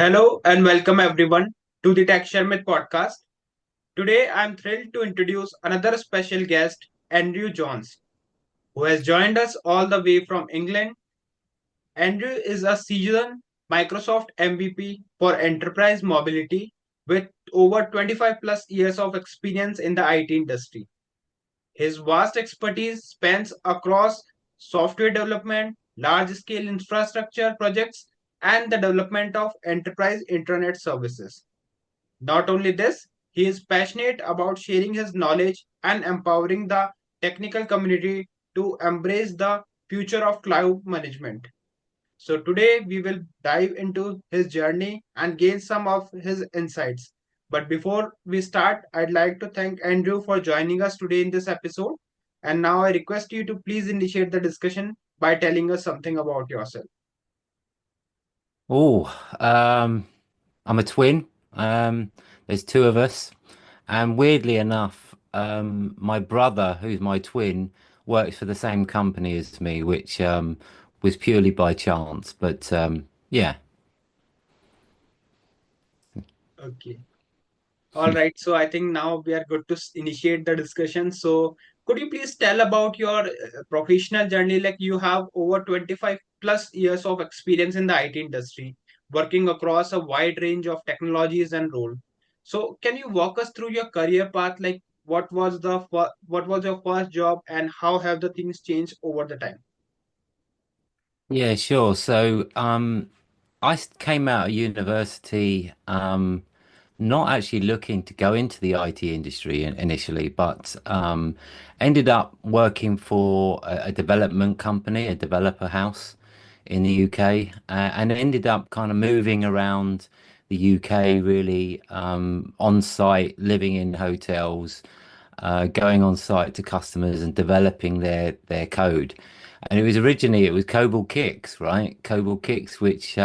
Hello and welcome everyone to the Tech Sharmit podcast. Today I'm thrilled to introduce another special guest, Andrew Jones, who has joined us all the way from England. Andrew is a seasoned Microsoft MVP for enterprise mobility with over 25 plus years of experience in the IT industry. His vast expertise spans across software development, large scale infrastructure projects, and the development of enterprise intranet services. Not only this, he is passionate about sharing his knowledge and empowering the technical community to embrace the future of cloud management. So, today we will dive into his journey and gain some of his insights. But before we start, I'd like to thank Andrew for joining us today in this episode. And now I request you to please initiate the discussion by telling us something about yourself. Oh, um, I'm a twin. There's two of us, and weirdly enough, my brother, who's my twin, works for the same company as me, which was purely by chance. But yeah, Okay. All right, so I think now we are good to initiate the discussion. So, could you please tell about your professional journey? Like you have over 25 plus years of experience in the IT industry, working across a wide range of technologies and role. So, can you walk us through your career path? Like, what was your first job, and how have the things changed over the time? yeah, sure. So came out of university. Not actually looking to go into the IT industry initially, but ended up working for a development company, a developer house in the UK, and ended up kind of moving around the UK really on site, living in hotels, going on site to customers and developing their code. And it was COBOL Kicks, right? COBOL Kicks, which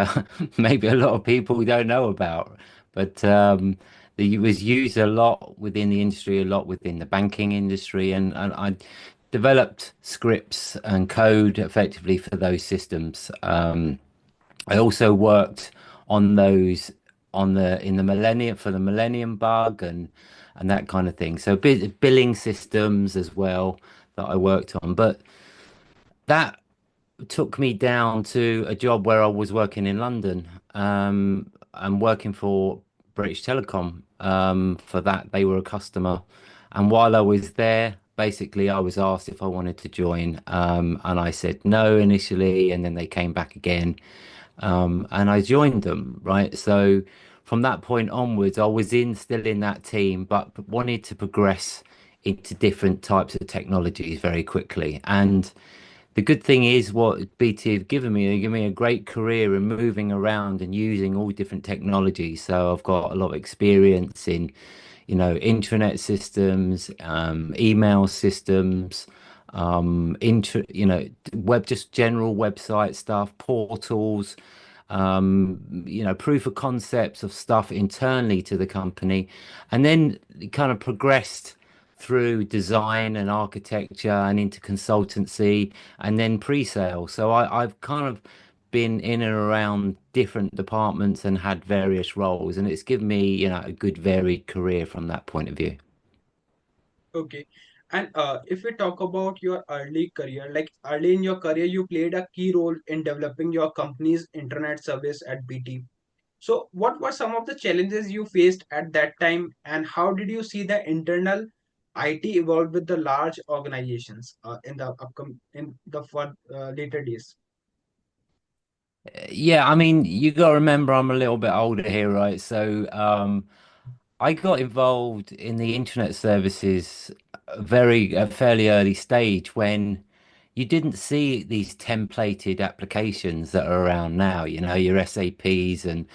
maybe a lot of people don't know about, but it was used a lot within the industry, a lot within the banking industry, and I developed scripts and code effectively for those systems. I also worked on those on the in the millennium for the Millennium Bug and that kind of thing. So billing systems as well that I worked on, but that took me down to a job where I was working in London. I'm working for British Telecom. For that, they were a customer, and while I was there, basically, I was asked if I wanted to join, and I said no initially, and then they came back again, and I joined them. Right, so from that point onwards, I was in still in that team, but wanted to progress into different types of technologies very quickly, and the good thing is what BT have given me, they give me a great career in moving around and using all different technologies. So I've got a lot of experience in, intranet systems, email systems, just general website stuff, portals, proof of concepts of stuff internally to the company, and then it kind of progressed through design and architecture and into consultancy and then pre-sale. So I've kind of been in and around different departments and had various roles, and it's given me, a good varied career from that point of view. Okay. And if we talk about your early career, like early in your career, you played a key role in developing your company's internet service at BT. So, what were some of the challenges you faced at that time, and how did you see the internal IT evolve with the large organizations in the later days? Yeah, I mean, you got to remember I'm a little bit older here, right? So, I got involved in the internet services a fairly early stage when you didn't see these templated applications that are around now, your SAPs and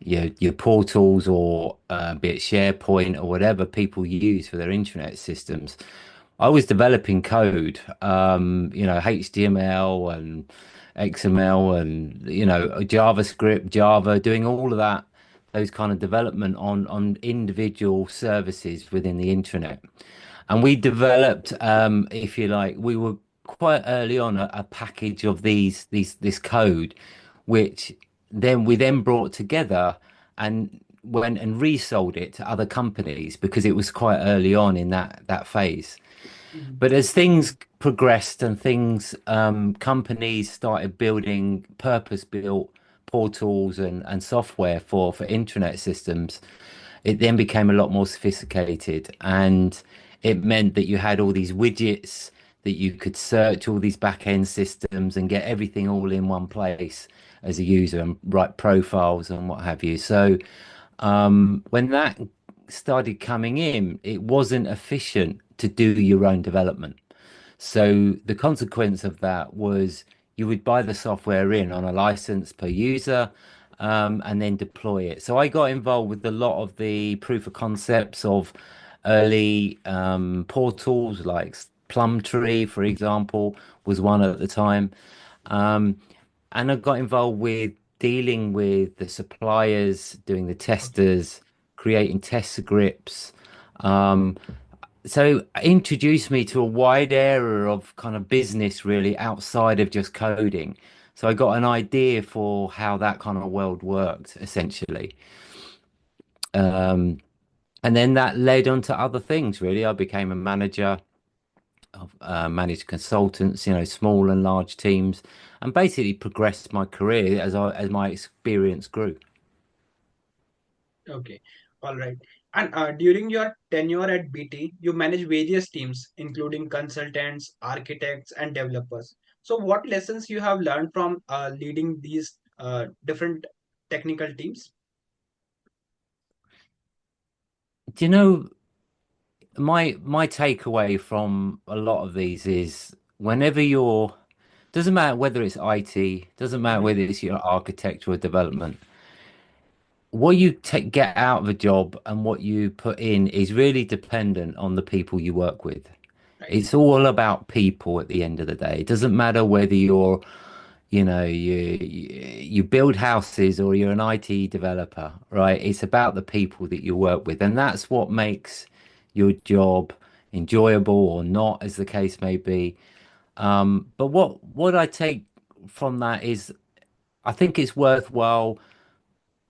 your portals or be it SharePoint or whatever people use for their internet systems. I was developing code, HTML and XML and JavaScript, Java, doing all of that, those kind of development on individual services within the internet. And we developed, if you like, we were quite early on a package of this code, which then we then brought together and went and resold it to other companies because it was quite early on in that phase. Mhm. But as things progressed and things, companies started building purpose-built portals and software for intranet systems, it then became a lot more sophisticated, and it meant that you had all these widgets that you could search all these back-end systems and get everything all in one place as a user and write profiles and what have you. So when that started coming in, it wasn't efficient to do your own development. So the consequence of that was you would buy the software in on a license per user, and then deploy it. So I got involved with a lot of the proof of concepts of early portals like Plumtree, for example, was one at the time. Um, and I got involved with dealing with the suppliers, doing the Okay. testers, creating test scripts. Um, so it introduced me to a wide area of kind of business really outside of just coding. So I got an idea for how that kind of world worked essentially. Um, and then that led on to other things really. I became a manager of managed consultants, small and large teams, and basically progressed my career as my experience grew. Okay. All right. And during your tenure at BT, you manage various teams, including consultants, architects, and developers. So, what lessons you have learned from leading these different technical teams? Do you know my takeaway from a lot of these is whenever you're doesn't matter whether it's IT, doesn't matter Mhm. whether it's your architecture or development, what you get out of a job and what you put in is really dependent on the people you work with. Right. It's all about people at the end of the day. It doesn't matter whether you're, you build houses or you're an IT developer, right? It's about the people that you work with, and that's what makes your job enjoyable or not, as the case may be. But what I take from that is I think it's worthwhile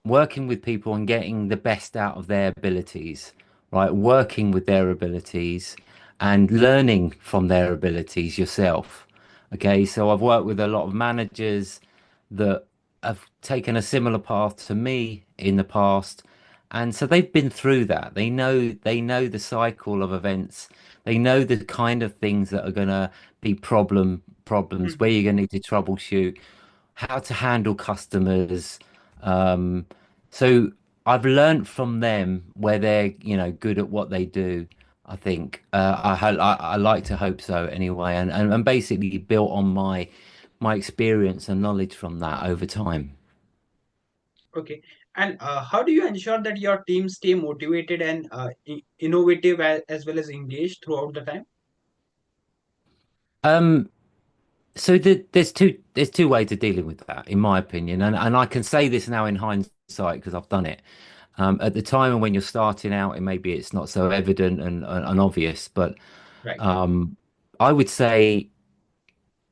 working with people and getting the best out of their abilities, right? Working with their abilities and learning from their abilities yourself. Okay, so I've worked with a lot of managers that have taken a similar path to me in the past. And so they've been through that. They know the cycle of events. They know the kind of things that are gonna be problems where Mhm. you're gonna need to troubleshoot, how to handle customers. Um, so I've learned from them where they're, good at what they do. I think I like to hope so anyway, and basically built on my experience and knowledge from that over time. Okay. And how do you ensure that your team stay motivated and innovative as well as engaged throughout the time? Um, so there's two ways of dealing with that, in my opinion, and I can say this now in hindsight because I've done it. At the time and when you're starting out, and maybe it's not so evident and obvious, but Right. I would say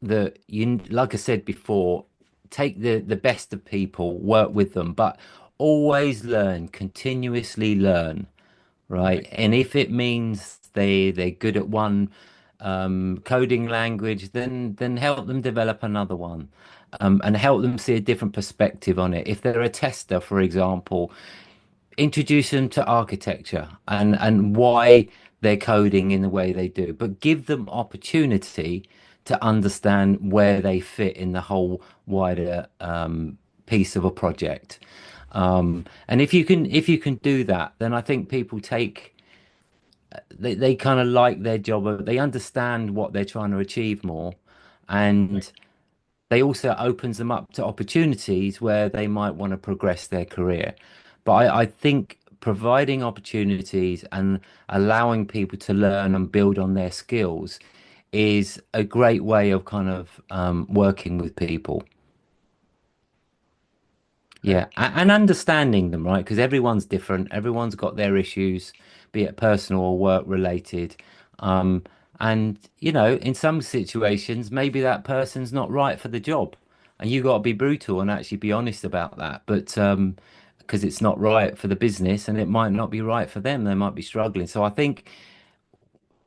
that you, like I said before, take the best of people, work with them, but always learn, continuously learn, right? Right. And if it means they're good at one coding language, then help them develop another one, and help them see a different perspective on it. If they're a tester, for example, introduce them to architecture and why they're coding in the way they do, but give them opportunity to understand where they fit in the whole wider piece of a project. And if you can do that, then I think people they kind of like their job. They understand what they're trying to achieve more, Right. and they also opens them up to opportunities where they might want to progress their career. But I think providing opportunities and allowing people to learn and build on their skills is a great way of kind of working with people. Yeah, Right. and understanding them, right? Because everyone's different. Everyone's got their issues, be it personal or work related. And in some situations, maybe that person's not right for the job. and you got to be brutal and actually be honest about that. But because it's not right for the business and it might not be right for them, they might be struggling. So I think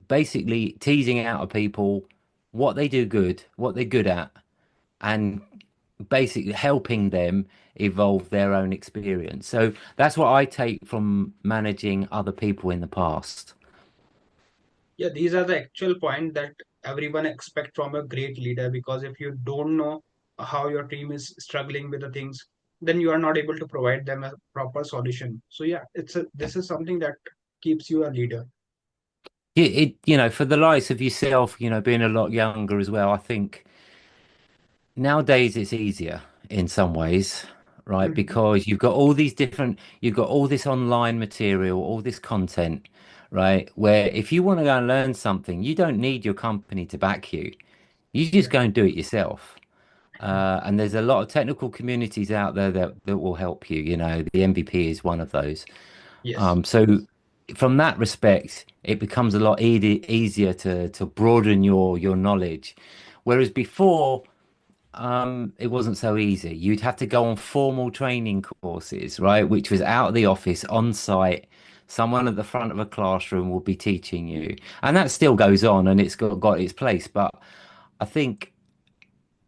basically teasing out of people what they do good, what they're good at, and basically helping them evolve their own experience. So that's what I take from managing other people in the past. Yeah, these are the actual point that everyone expect from a great leader, because if you don't know how your team is struggling with the things, then you are not able to provide them a proper solution. So yeah, this is something that keeps you a leader. For the likes of yourself, being a lot younger as well, I think nowadays it's easier in some ways, right? Mhm. Because you've got all this online material, all this content, right? Where if you want to go and learn something, you don't need your company to back you. You just Yeah. go and do it yourself. And there's a lot of technical communities out there that will help you. The MVP is one of those. Yes. So from that respect, it becomes a lot easier to broaden your knowledge. Whereas before, it wasn't so easy. You'd have to go on formal training courses, right? Which was out of the office, on site. Someone at the front of a classroom will be teaching you. And that still goes on and it's got its place. But I think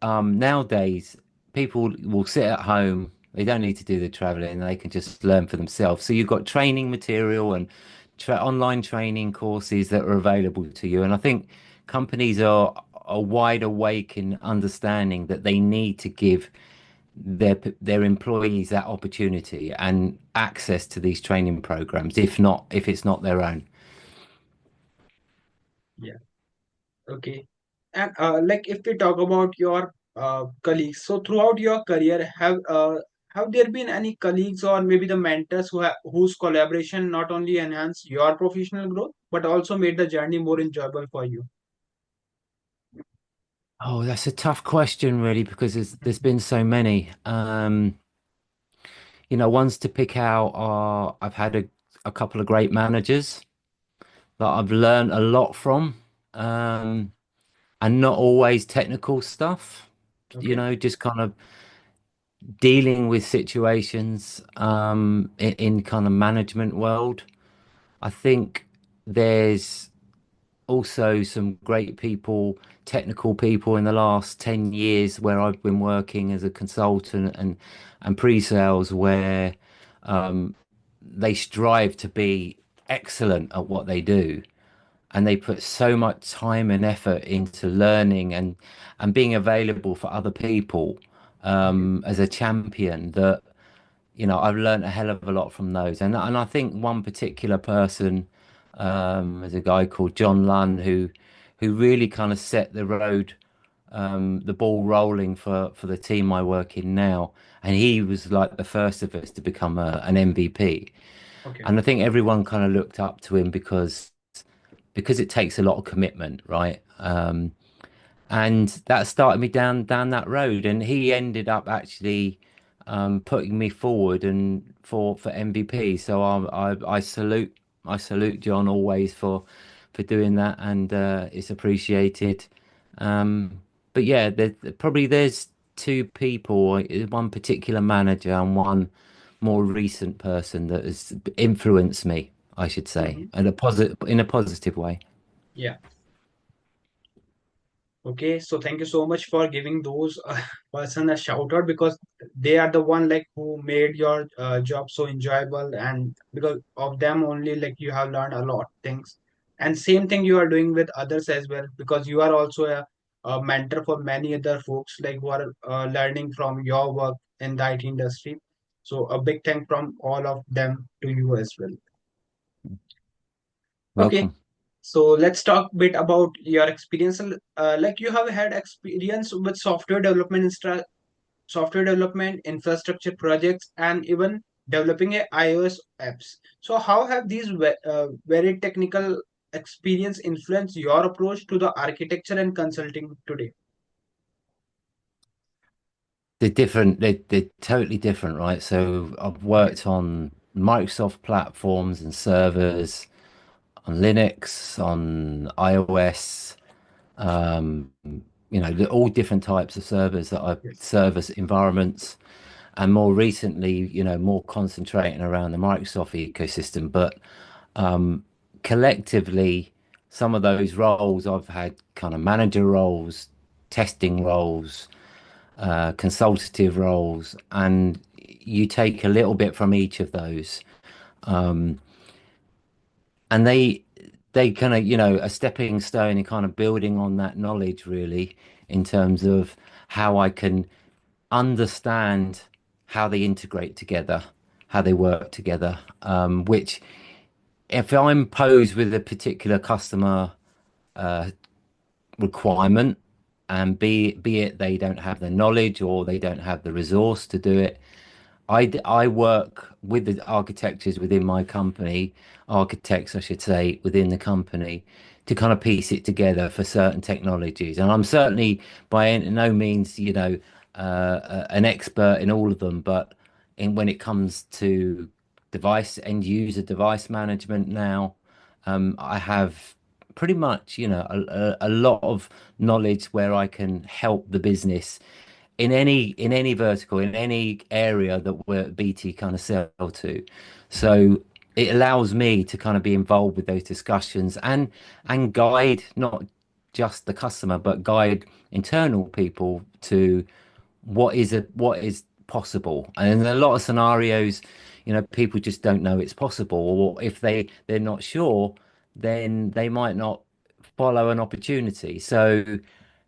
nowadays people will sit at home. They don't need to do the traveling. They can just learn for themselves. So you've got training material and online training courses that are available to you. And I think companies are wide awake in understanding that they need to give their employees that opportunity and access to these training programs, if it's not their own. Yeah. Okay. And like if we talk about your colleagues, so throughout your career, have there been any colleagues or maybe the mentors whose collaboration not only enhanced your professional growth but also made the journey more enjoyable for you? Oh, that's a tough question, really, because there's Mhm. been so many. Ones to pick out are I've had a couple of great managers that I've learned a lot from, um, and not always technical stuff. Okay. Just kind of dealing with situations in kind of management world. I think there's also some great people, technical people in the last 10 years where I've been working as a consultant and pre-sales where they strive to be excellent at what they do and they put so much time and effort into learning and being available for other people Okay. as a champion that I've learned a hell of a lot from those. And I think one particular person is a guy called John Lunn who really kind of set the road, the ball rolling for the team I work in now. And he was like the first of us to become an MVP. Okay. And I think everyone kind of looked up to him because it takes a lot of commitment, right? And that started me down that road. And he ended up actually putting me forward and for MVP. So I salute John always for doing that, and it's appreciated. But yeah, probably there's two people, one particular manager and one more recent person that has influenced me, I should say, Mhm. in a positive way. Yeah. Okay, so thank you so much for giving those person a shout out, because they are the one like who made your job so enjoyable, and because of them only like you have learned a lot things. And same thing you are doing with others as well, because you are also a mentor for many other folks like who are learning from your work in the IT industry. So a big thank from all of them to you as well. Okay, Welcome. so let's talk a bit about your experience. Like you have had experience with software development, infrastructure projects, and even developing a iOS apps. So how have these very technical experience influenced your approach to the architecture and consulting today? They're different. They're totally different, right? So I've Okay. worked on Microsoft platforms and servers, on Linux, on iOS, all different types of servers that I Yes. service environments, and more recently, more concentrating around the Microsoft ecosystem. But collectively, some of those roles I've had kind of manager roles, testing roles, consultative roles, and you take a little bit from each of those, and they kind of a stepping stone in kind of building on that knowledge really in terms of how I can understand how they integrate together, how they work together, which if I'm posed with a particular customer requirement, and be it they don't have the knowledge or they don't have the resource to do it, I work with the architectures within my company, architects, I should say, within the company, to kind of piece it together for certain technologies. And I'm certainly by no means, an expert in all of them, but when it comes to device end user device management now, I have pretty much, a lot of knowledge where I can help the business in any vertical, in any area that we're BT kind of sell to. So it allows me to kind of be involved with those discussions and guide not just the customer, but guide internal people to what is possible. And in a lot of scenarios, people just don't know it's possible, or if they're not sure, then they might not follow an opportunity. So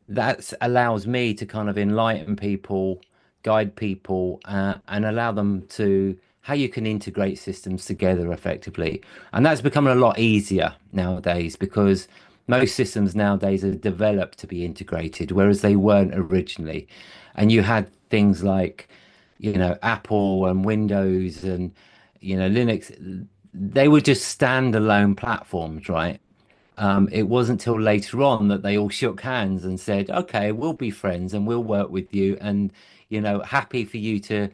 that allows me to kind of enlighten people, guide people, and allow them to how you can integrate systems together effectively. And that's becoming a lot easier nowadays because most systems nowadays are developed to be integrated, whereas they weren't originally. And you had things like, Apple and Windows and, Linux. They were just standalone platforms, right? It wasn't till later on that they all shook hands and said, "Okay, we'll be friends and we'll work with you, and happy for you to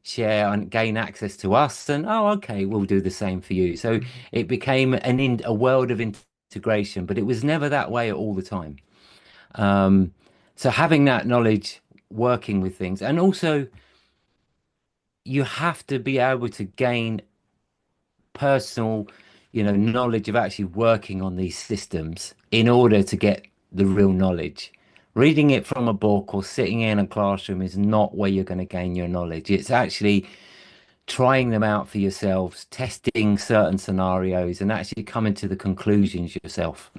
share and gain access to us." And oh, okay, we'll do the same for you. So Mhm. it became a world of integration, but it was never that way all the time. So having that knowledge, working with things, and also you have to be able to gain personal, knowledge of actually working on these systems in order to get the real knowledge. Reading it from a book or sitting in a classroom is not where you're going to gain your knowledge. It's actually trying them out for yourselves, testing certain scenarios, and actually coming to the conclusions yourself.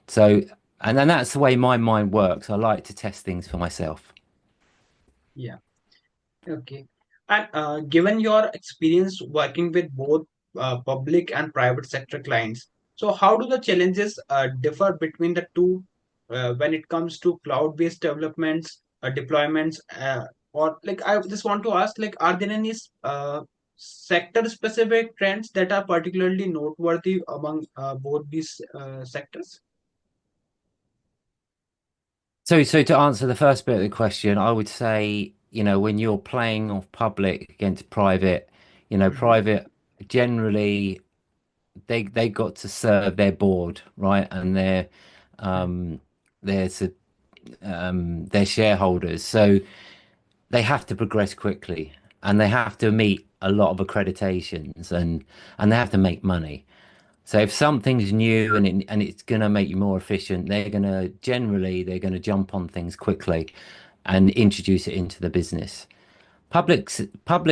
So, and then that's the way my mind works. I like to test things for myself. Yeah. Okay. And given your experience working with both public and private sector clients, so how do the challenges differ between the two when it comes to cloud-based developments, deployments, or like I just want to ask, like, are there any sector-specific trends that are particularly noteworthy among both these sectors? So to answer the first bit of the question, I would say, when you're playing off public against private, Mhm. private generally they got to serve their board, right? And their s- their shareholders. So they have to progress quickly and they have to meet a lot of accreditations and they have to make money. So if something's new and it's going to make you more efficient, they're going to jump on things quickly and introduce it into the business. Public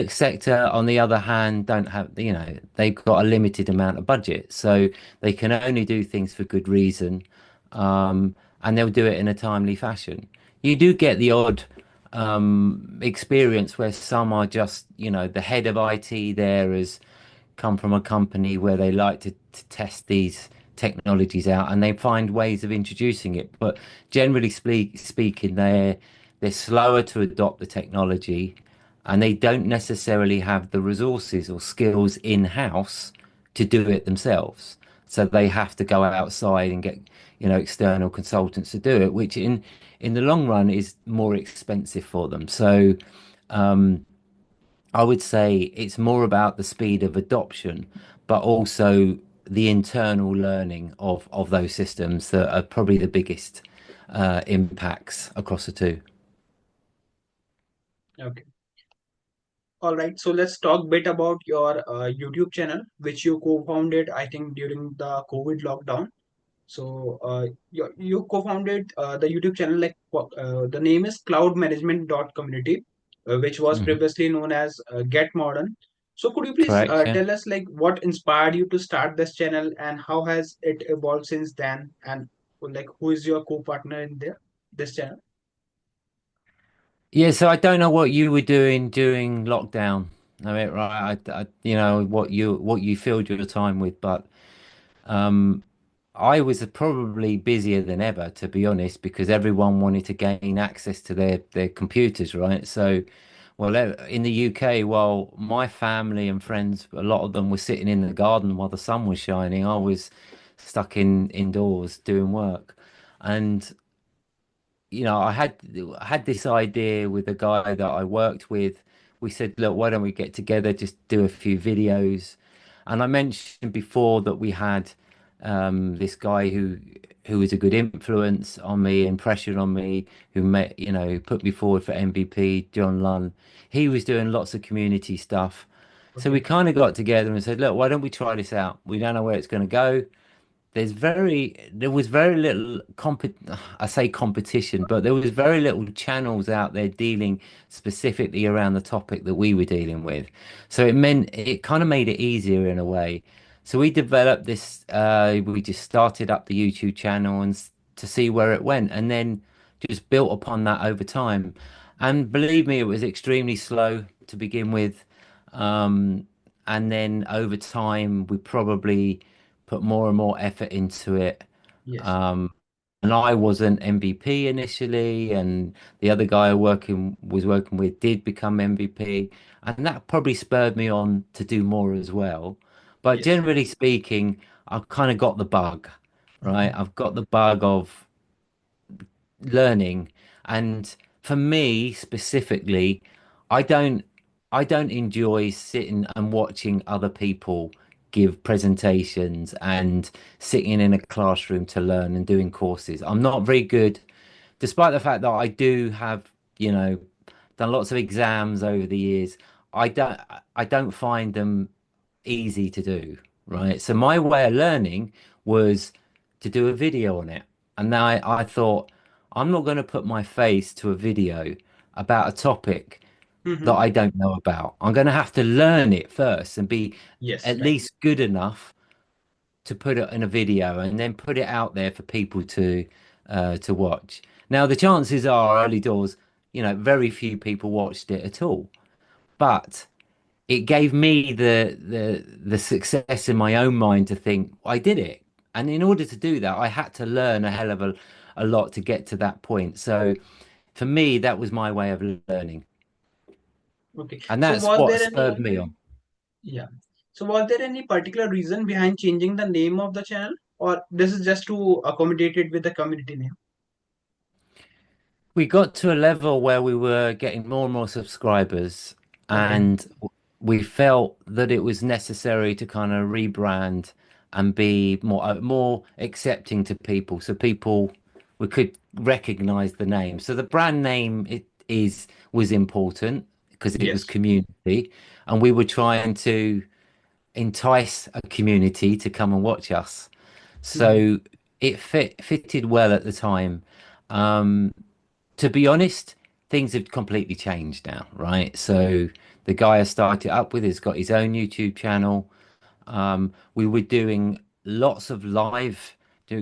sector, on the other hand, don't have, they've got a limited amount of budget, so they can only do things for good reason, and they'll do it in a timely fashion. You do get the odd experience where some are just, the head of IT there has come from a company where they like to test these technologies out and they find ways of introducing it. But generally speaking, they're slower to adopt the technology and they don't necessarily have the resources or skills in-house to do it themselves. So they have to go outside and get, external consultants to do it, which in the long run is more expensive for them. So I would say it's more about the speed of adoption, but also the internal learning of those systems that are probably the biggest. impacts across the two. Okay. All right. So let's talk a bit about your YouTube channel, which you co-founded, I think, during the COVID lockdown. So you co-founded the YouTube channel, like the name is CloudManagement.community, which was Mhm. previously known as Get Modern. So could you please Correct, yeah. tell us like what inspired you to start this channel and how has it evolved since then? And like who is your co-partner in this channel? Yeah, so I don't know what you were doing during lockdown. I mean, right, what you filled your time with, but um, I was probably busier than ever, to be honest, because everyone wanted to gain access to their computers, right? So, well, in the UK, while my family and friends, a lot of them were sitting in the garden while the sun was shining, I was stuck indoors doing work, and I had this idea with a guy that I worked with. We said, look, why don't we get together, just do a few videos? And I mentioned before that we had this guy who was a good influence on me, impression on me, who put me forward for MVP, John Lunn. He was doing lots of community stuff. So we Okay. kind of got together and said, look, why don't we try this out? We don't know where it's going to go. There was very little I say competition, but there was very little channels out there dealing specifically around the topic that we were dealing with. So it meant it kind of made it easier in a way. So we developed this, we just started up the YouTube channel to see where it went, and then just built upon that over time. And believe me, it was extremely slow to begin with. Um, and then over time, we probably put more and more effort into it. Yes. Um, and I wasn't MVP initially, and the other guy I was working with did become MVP, and that probably spurred me on to do more as well. But Yes. generally speaking, I've kind of got the bug, right? Mhm. I've got the bug of learning, and for me specifically, I don't I don't enjoy sitting and watching other people give presentations and sitting in a classroom to learn and doing courses. I'm not very good, despite the fact that I do have, you know, done lots of exams over the years. I don't find them easy to do, right? So my way of learning was to do a video on it. And then I thought, I'm not going to put my face to a video about a topic that Mhm. I don't know about. I'm going to have to learn it first and be Yes. at Right. least good enough to put it in a video and then put it out there for people to watch. Now, the chances are early doors, very few people watched it at all. But it gave me the success in my own mind to think I did it. And in order to do that, I had to learn a hell of a lot to get to that point. So for me, that was my way of learning. Okay. And So that's was what there any? spurred me on. Yeah. So was there any particular reason behind changing the name of the channel, or this is just to accommodate it with the community name? We got to a level where we were getting more and more subscribers, Okay. and we felt that it was necessary to kind of rebrand and be more accepting to people, so people we could recognize the name. So the brand name was important because it was Yes. community, and we were trying to entice a community to come and watch us. Mhm. So it fitted well at the time. Um, to be honest, things have completely changed now, right? So the guy I started up with has got his own YouTube channel. We were doing lots of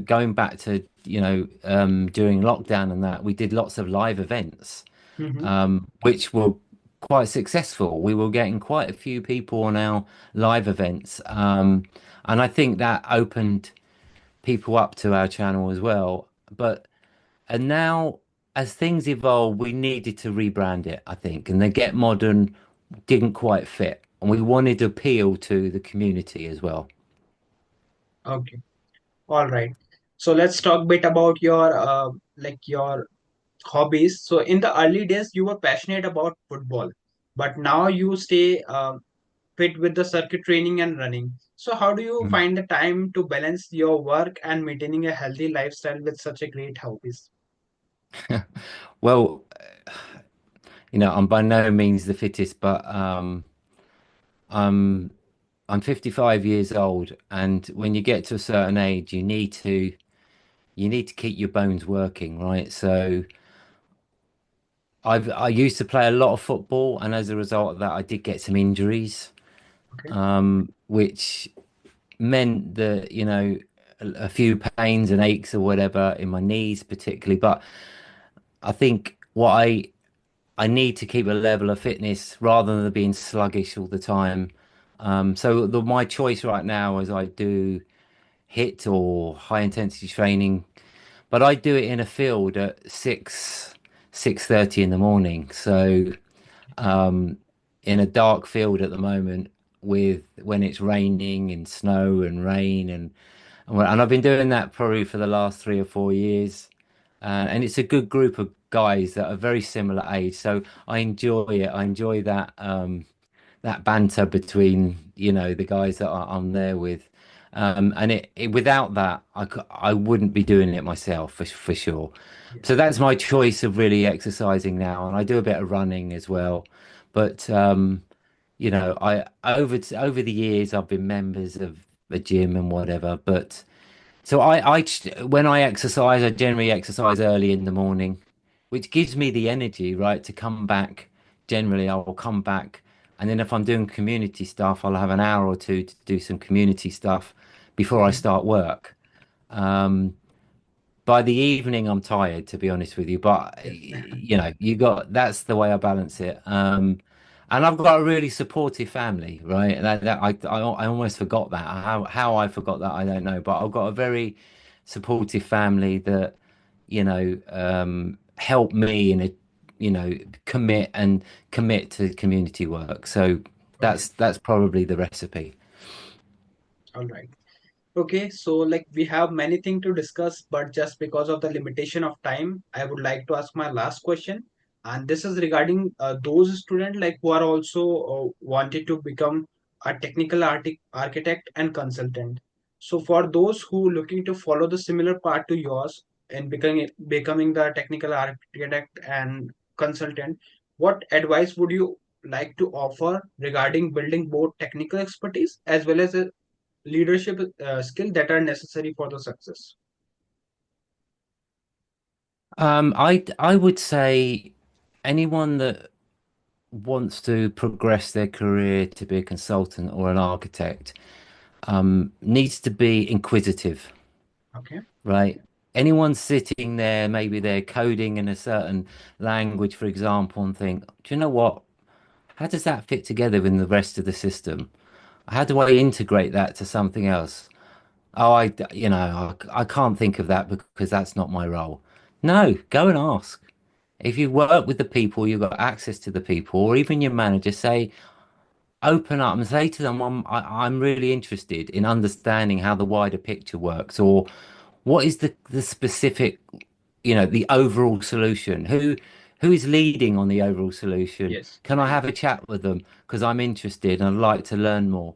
going back to, during lockdown and that, we did lots of live events, Mhm. which were quite successful. We were getting quite a few people on our live events. And I think that opened people up to our channel as well. And now, as things evolve, we needed to rebrand it, I think. And the Get Modern didn't quite fit. And we wanted to appeal to the community as well. Okay. All right. So let's talk a bit about your your hobbies. So in the early days, you were passionate about football, but now you stay fit with the circuit training and running. So how do you find the time to balance your work and maintaining a healthy lifestyle with such a great hobbies? Well, I'm by no means the fittest, but I'm I'm 55 years old, and when you get to a certain age, you need to keep your bones working, right? So I used to play a lot of football, and as a result of that, I did get some injuries, Okay. which meant that, a few pains and aches or whatever in my knees, particularly. But I think what I need to keep a level of fitness rather than being sluggish all the time. So my choice right now is I do hit or high intensity training, but I do it in a field at 6:30 in the morning. So in a dark field at the moment with when it's raining and snow and rain and I've been doing that probably for the last 3 or 4 years. And it's a good group of guys that are very similar age, so I enjoy it. I enjoy that banter between the guys that I'm there with, and without that I wouldn't be doing it myself for sure. So Yes. that's my choice of really exercising now, and I do a bit of running as well. But I over the years I've been members of a gym and whatever. But so when I exercise, I generally exercise early in the morning, which gives me the energy, right, to come back. Generally, I will come back, and then if I'm doing community stuff, I'll have an hour or two to do some community stuff before I Mhm. start work. Um, by the evening, I'm tired, to be honest with you. But Yes. that's the way I balance it. And I've got a really supportive family, right? I almost forgot that. How I forgot that, I don't know. But I've got a very supportive family that, help me in a, you know, commit to community work. So All right. that's probably the recipe. All right. Okay, so like we have many things to discuss, but just because of the limitation of time, I would like to ask my last question. And this is regarding those students like who are also wanted to become a technical architect and consultant. So for those who looking to follow the similar path to yours in becoming the technical architect and consultant, what advice would you like to offer regarding building both technical expertise as well as a leadership skill that are necessary for the success? I would say anyone that wants to progress their career to be a consultant or an architect needs to be inquisitive, Okay. right? Anyone sitting there, maybe they're coding in a certain language, for example, and think, do you know what? How does that fit together in the rest of the system? How do I integrate that to something else? Oh, I can't think of that because that's not my role. No, go and ask. If you work with the people, you've got access to the people, or even your manager, say, open up and say to them, I'm really interested in understanding how the wider picture works, or what is the specific, the overall solution? Who is leading on the overall solution? Yes. Can I have a chat with them? Because I'm interested and I'd like to learn more.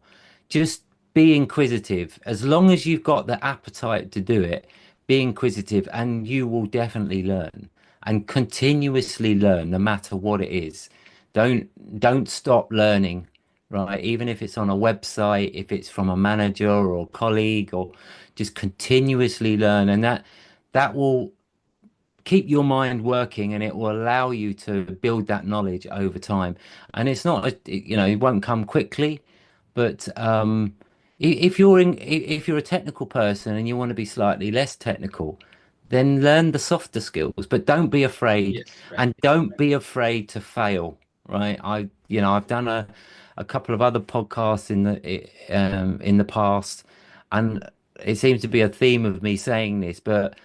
Just be inquisitive. As long as you've got the appetite to do it, be inquisitive and you will definitely learn and continuously learn no matter what it is. Don't stop learning, right? Even if it's on a website, if it's from a manager or colleague, or just continuously learn, and that will keep your mind working and it will allow you to build that knowledge over time. And it's not it won't come quickly, but if you're a technical person and you want to be slightly less technical, then learn the softer skills, but don't be afraid, Yes. Right. and don't be afraid to fail, right? I've done a couple of other podcasts in the past, and it seems to be a theme of me saying this, but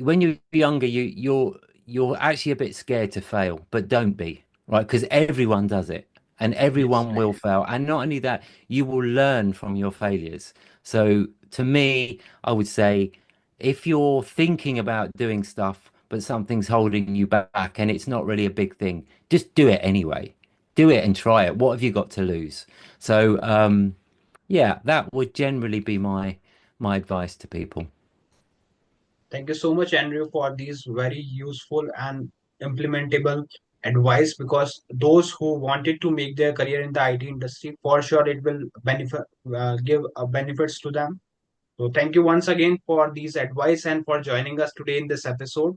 when you're younger, you're actually a bit scared to fail, but don't be, right? Because everyone does it, and Yes. everyone Right. will fail. And not only that, you will learn from your failures. So to me, I would say, if you're thinking about doing stuff, but something's holding you back, and it's not really a big thing, just do it anyway. Do it and try it. What have you got to lose? So yeah, that would generally be my advice to people. Thank you so much, Andrew, for these very useful and implementable advice because those who wanted to make their career in the IT industry, for sure, it will give benefits to them. So, thank you once again for these advice and for joining us today in this episode.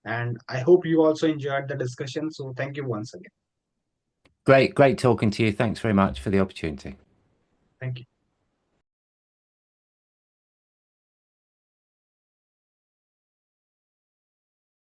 And I hope you also enjoyed the discussion. So, thank you once again. Great talking to you. Thanks very much for the opportunity. Thank you.